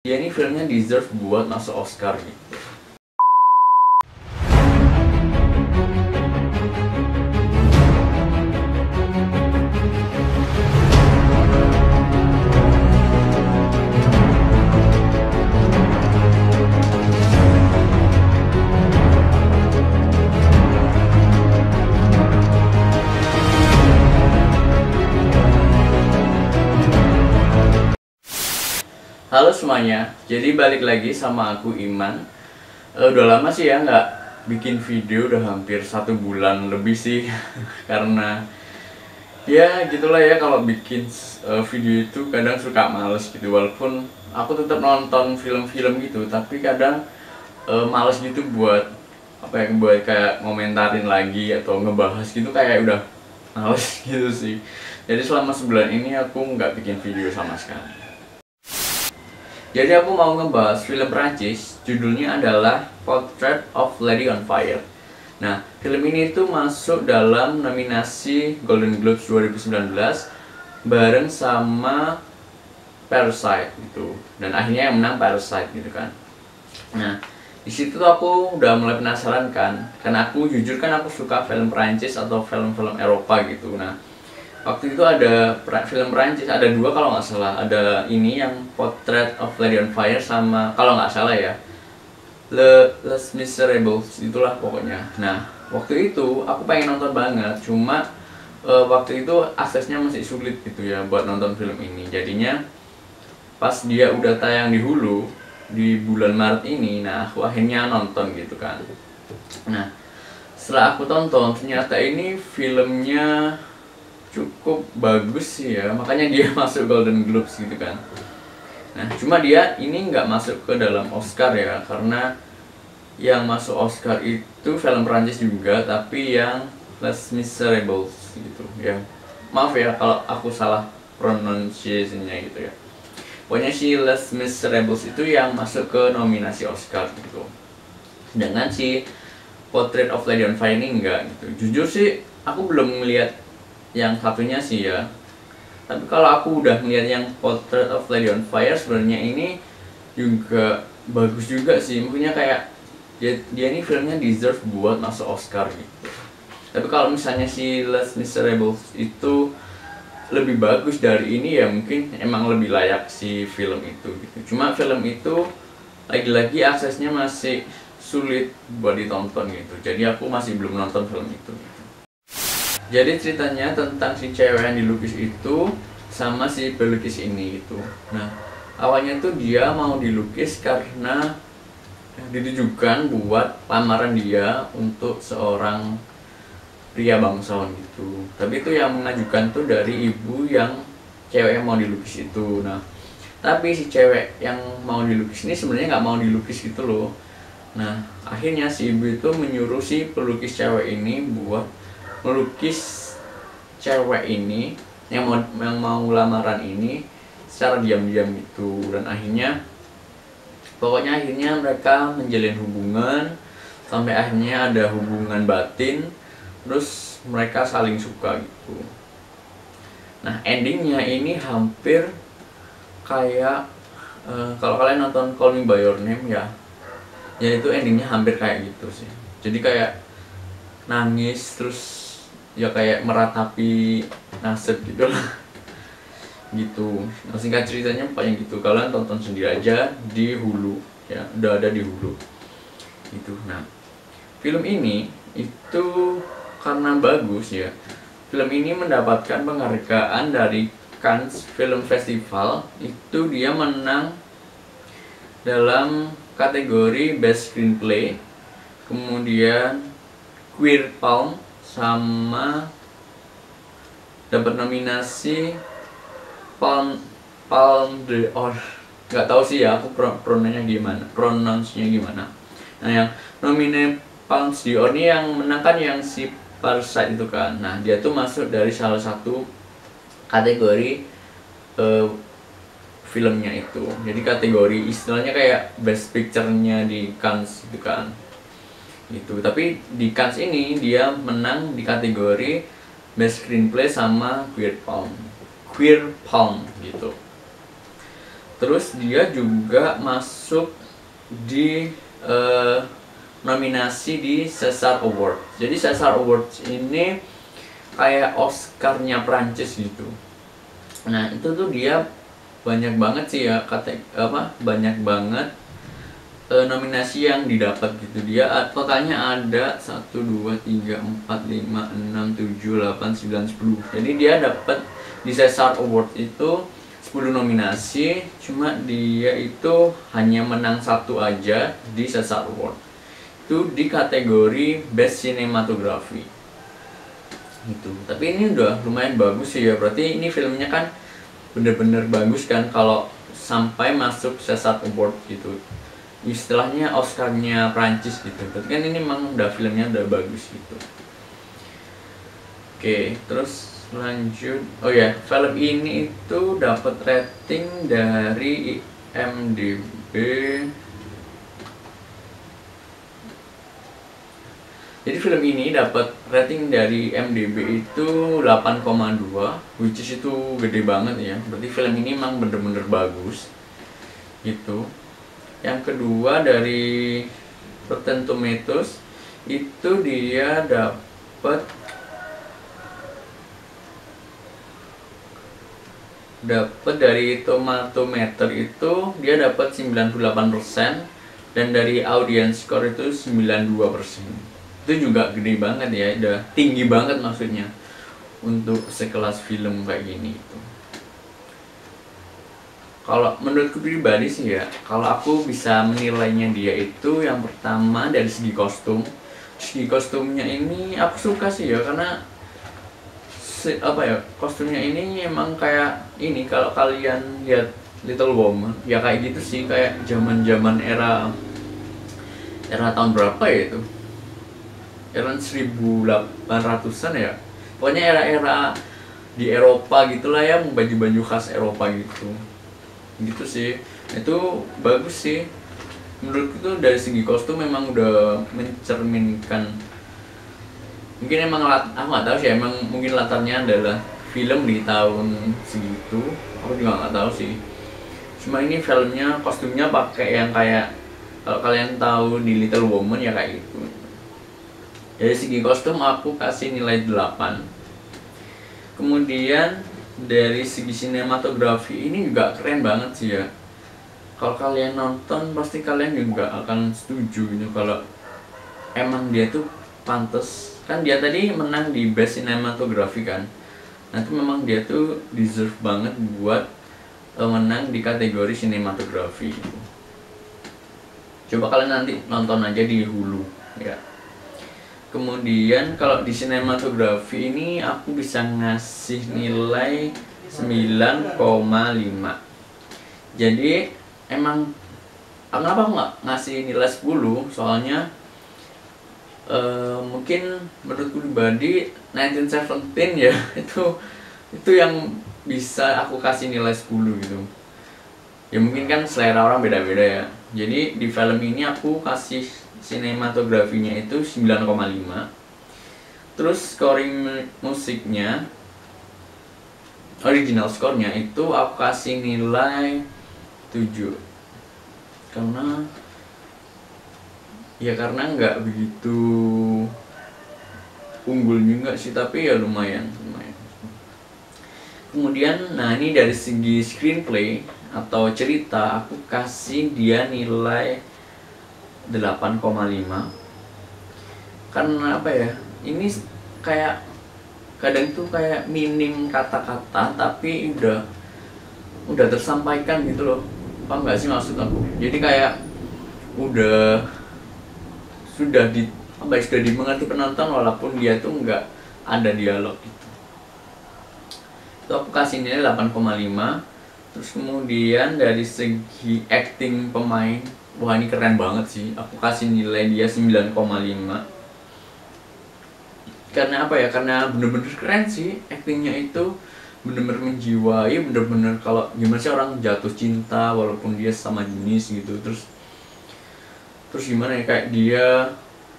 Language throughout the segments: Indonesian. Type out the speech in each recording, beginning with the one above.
Dia ini filmnya deserve buat masuk Oscar gitu. Halo semuanya, jadi balik lagi sama aku Iman. Udah lama sih ya nggak bikin video, udah hampir 1 bulan lebih sih. Karena ya gitulah ya, kalau bikin video itu kadang suka males gitu. Walaupun aku tetap nonton film-film gitu, tapi kadang males gitu buat buat kayak ngomentarin lagi atau ngebahas gitu, kayak udah males gitu sih. Jadi selama sebulan ini aku nggak bikin video sama sekali. Jadi aku mau ngebahas film Prancis, judulnya adalah Portrait of Lady on Fire. Nah, film ini tuh masuk dalam nominasi Golden Globes 2019 bareng sama Parasite gitu. Dan akhirnya yang menang Parasite gitu kan. Nah, di situ tuh aku udah mulai penasaran kan, karena aku jujur kan aku suka film Prancis atau film-film Eropa gitu. Nah, waktu itu ada film Perancis, ada 2 kalau nggak salah. Ada ini yang Portrait of Lady on Fire sama, kalau nggak salah ya, Les Miserables, itulah pokoknya. Nah, waktu itu aku pengen nonton banget, cuma waktu itu aksesnya masih sulit gitu ya buat nonton film ini. Jadinya pas dia udah tayang di Hulu di bulan Maret ini, nah aku akhirnya nonton gitu kan. Nah, setelah aku tonton, ternyata ini filmnya cukup bagus sih ya, makanya dia masuk Golden Globes gitu kan. Nah, cuma dia ini nggak masuk ke dalam Oscar ya, karena yang masuk Oscar itu film Prancis juga, tapi yang Les Miserables gitu ya. Maaf ya kalau aku salah pronunciation-nya gitu ya. Pokoknya si Les Miserables itu yang masuk ke nominasi Oscar gitu. Sedangkan si Portrait of Lady on Fire ini enggak gitu. Jujur sih aku belum melihat yang satunya sih ya, tapi kalau aku udah melihat yang Portrait of Lady on Fire, sebenarnya ini juga bagus juga sih. Maksudnya kayak dia ini filmnya deserve buat masuk Oscar gitu. Tapi kalau misalnya si Les Miserables itu lebih bagus dari ini, ya mungkin emang lebih layak si film itu gitu. Cuma film itu lagi-lagi aksesnya masih sulit buat ditonton gitu, jadi aku masih belum nonton film itu gitu. Jadi ceritanya tentang si cewek yang dilukis itu sama si pelukis ini gitu. Nah, awalnya tuh dia mau dilukis karena ditujukan buat lamaran dia untuk seorang pria bangsawan gitu. Tapi itu yang mengajukan tuh dari ibu yang cewek yang mau dilukis itu. Nah, tapi si cewek yang mau dilukis ini sebenarnya nggak mau dilukis gitu loh. Nah, akhirnya si ibu itu menyuruh si pelukis cewek ini buat melukis cewek ini yang mau lamaran ini secara diam-diam gitu. Dan akhirnya mereka menjalin hubungan sampai akhirnya ada hubungan batin, terus mereka saling suka gitu. Nah, endingnya ini hampir kayak kalau kalian nonton Call Me By Your Name ya itu endingnya hampir kayak gitu sih. Jadi kayak nangis, terus ya kayak meratapi nasib gitu lah gitu. Nah, singkat ceritanya pokoknya gitu, kalian tonton sendiri aja di Hulu ya, udah ada di Hulu gitu. Nah, film ini itu karena bagus ya, film ini mendapatkan penghargaan dari Cannes Film Festival. Itu dia menang dalam kategori Best Screenplay, kemudian Queer Palm, sama dapat nominasi Palme d'Or. Nggak tahu sih ya aku pronounce-nya gimana. Nah, yang nomine Palme d'Or ini yang menang kan yang si Parasite itu kan. Nah, dia tuh masuk dari salah satu kategori filmnya itu. Jadi kategori istilahnya kayak Best Picture-nya di Cannes gitu kan. Gitu. Tapi di Cannes ini dia menang di kategori Best Screenplay sama Queer Palm gitu. Terus dia juga masuk di nominasi di César Award. Jadi César Awards ini kayak Oscar-nya Prancis gitu. Nah itu tuh dia banyak banget sih ya, banyak banget nominasi yang didapat gitu. Dia totalnya ada 1, 2, 3, 4, 5, 6, 7, 8, 9, 10. Jadi dia dapat di César Award itu 10 nominasi, cuma dia itu hanya menang 1 aja di César Award. Itu di kategori Best Cinematography gitu. Tapi ini udah lumayan bagus sih ya, berarti ini filmnya kan bener-bener bagus kan kalau sampai masuk César Award gitu, istilahnya Oscar-nya Prancis gitu. Berarti kan ini memang udah filmnya udah bagus gitu. Oke, terus lanjut. Oh ya, film ini itu dapat rating dari IMDb. Jadi film ini dapat rating dari IMDb itu 8,2, which is itu gede banget ya. Berarti film ini emang bener-bener bagus gitu. Yang kedua dari Rotten Tomatoes itu dia dapat dari Tomatometer itu dia dapat 98% dan dari audience score itu 92%. Itu juga gede banget ya, udah tinggi banget maksudnya untuk sekelas film kayak gini itu. Kalau menurutku pribadi sih ya, kalau aku bisa menilainya dia itu yang pertama dari segi kostum. Segi kostumnya ini aku suka sih ya, karena kostumnya ini emang kayak ini, kalau kalian lihat Little Woman ya kayak gitu sih, kayak zaman era tahun berapa ya itu, era 1800-an ya, pokoknya era di Eropa gitulah ya, baju-baju khas Eropa gitu sih. Itu bagus sih menurutku tuh, dari segi kostum memang udah mencerminkan. Mungkin emang aku nggak tahu sih, emang mungkin latarnya adalah film di tahun segitu, aku juga nggak tahu sih. Cuma ini filmnya, kostumnya pakai yang kayak, kalau kalian tahu di Little Woman ya kayak gitu. Dari segi kostum aku kasih nilai 8. Kemudian dari segi sinematografi ini juga keren banget sih ya. Kalau kalian nonton pasti kalian juga akan setuju gitu, kalau emang dia tuh pantas. Kan dia tadi menang di Best Cinematography kan. Nah itu memang dia tuh deserve banget buat menang di kategori sinematografi gitu. Coba kalian nanti nonton aja di Hulu ya. Kemudian kalau di sinematografi ini aku bisa ngasih nilai 9,5. Jadi emang kenapa aku nggak ngasih nilai 10? Soalnya mungkin menurutku pribadi 1917 ya itu yang bisa aku kasih nilai 10 gitu. Ya mungkin kan selera orang beda-beda ya. Jadi di film ini aku kasih sinematografinya itu 9,5. Terus scoring musiknya, original score-nya itu aku kasih nilai 7. Karena nggak begitu unggul juga sih, tapi ya lumayan. Kemudian nah ini dari segi screenplay atau cerita aku kasih dia nilai 8,5. Karena apa ya, ini kayak kadang tuh kayak minim kata-kata tapi udah tersampaikan gitu loh. Paham nggak sih maksud aku? Jadi kayak sudah dimengerti penonton walaupun dia tuh nggak ada dialog gitu. Itu aku kasih nilai 8,5. Terus kemudian dari segi acting pemain, wah ini keren banget sih, aku kasih nilai dia 9,5. Karena apa ya, karena bener-bener keren sih actingnya itu, bener-bener menjiwai, bener-bener kalau gimana sih orang jatuh cinta walaupun dia sama jenis gitu. Terus gimana ya, kayak dia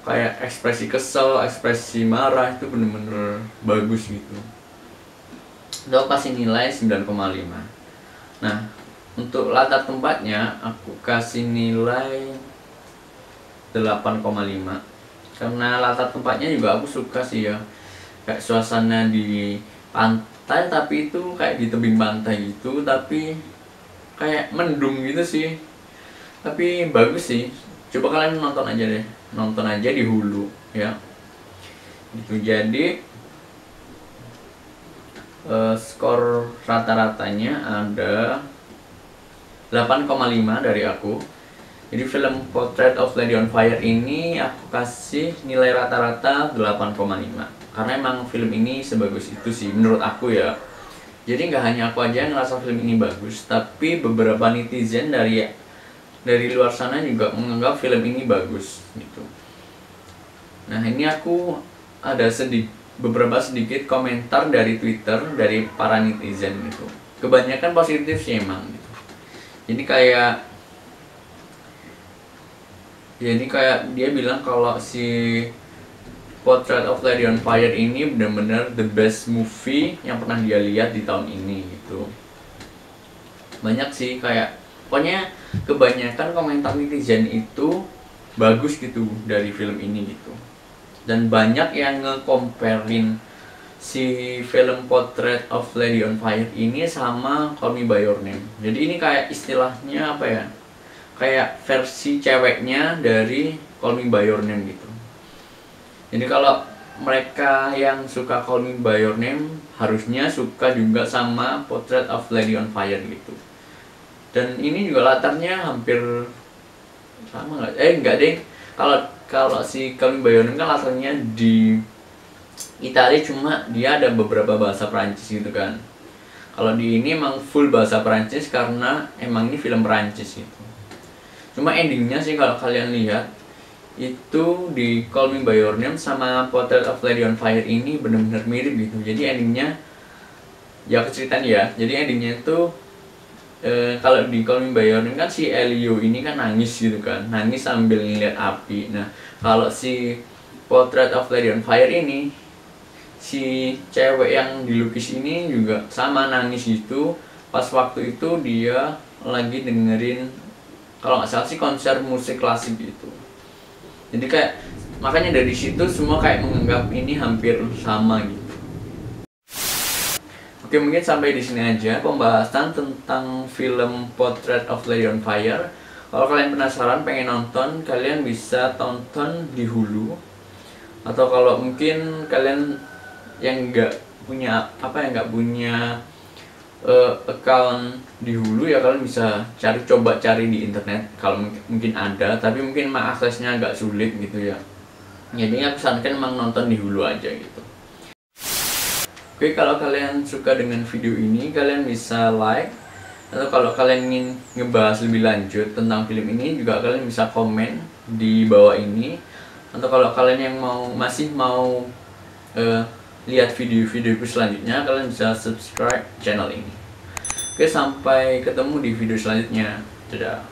kayak ekspresi kesel, ekspresi marah itu bener-bener bagus gitu. Itu aku kasih nilai 9,5. Nah Untuk latar tempatnya aku kasih nilai 8,5 karena latar tempatnya juga aku suka sih ya, kayak suasana di pantai tapi itu kayak di tebing pantai gitu, tapi kayak mendung gitu sih, tapi bagus sih. Coba kalian nonton aja deh, nonton aja di Hulu ya gitu. Jadi skor rata-ratanya ada 8,5 dari aku. Jadi film Portrait of Lady on Fire ini aku kasih nilai rata-rata 8,5 karena emang film ini sebagus itu sih menurut aku ya. Jadi nggak hanya aku aja yang ngerasa film ini bagus, tapi beberapa netizen dari luar sana juga menganggap film ini bagus gitu. Nah, ini aku ada beberapa sedikit komentar dari Twitter dari para netizen gitu. Kebanyakan positif sih emang gitu. Jadi kayak dia bilang kalau si Portrait of Lady on Fire ini benar-benar the best movie yang pernah dia lihat di tahun ini gitu. Banyak sih kayak pokoknya kebanyakan komentar netizen itu bagus gitu dari film ini gitu. Dan banyak yang nge-comparein si film Portrait of Lady on Fire ini sama Call Me By Your Name. Jadi ini kayak istilahnya apa ya? Kayak versi ceweknya dari Call Me By Your Name gitu. Jadi kalau mereka yang suka Call Me By Your Name harusnya suka juga sama Portrait of Lady on Fire gitu. Dan ini juga latarnya hampir sama nggak? Enggak deh. Kalau si Call Me By Your Name kan latarnya di Italia, cuma dia ada beberapa bahasa Perancis gitu kan. Kalau di ini emang full bahasa Perancis karena emang ini film Perancis gitu. Cuma endingnya sih kalau kalian lihat itu di Call Me By Your Name sama Portrait of Lady on Fire ini benar-benar mirip gitu. Jadi endingnya ya keceritaan ya. Jadi endingnya itu kalau di Call Me By Your Name kan si Elio ini kan nangis gitu kan, nangis sambil ngeliat api. Nah kalau si Portrait of Lady on Fire ini si cewek yang dilukis ini juga sama nangis gitu pas waktu itu dia lagi dengerin, kalau nggak salah sih, konser musik klasik gitu. Jadi kayak makanya dari situ semua kayak menganggap ini hampir sama gitu. Oke, mungkin sampai di sini aja pembahasan tentang film Portrait of Lady on Fire. Kalau kalian penasaran pengen nonton, kalian bisa tonton di Hulu. Atau kalau mungkin kalian yang nggak punya account di Hulu ya, kalian bisa coba cari di internet kalau mungkin ada, tapi mungkin aksesnya agak sulit gitu ya. Jadi aku sarankan emang nonton di Hulu aja gitu. Oke, kalau kalian suka dengan video ini kalian bisa like, atau kalau kalian ingin ngebahas lebih lanjut tentang film ini juga kalian bisa komen di bawah ini. Atau kalau kalian yang masih mau lihat video-videoku selanjutnya, kalian bisa subscribe channel ini. Oke, sampai ketemu di video selanjutnya. Dadah.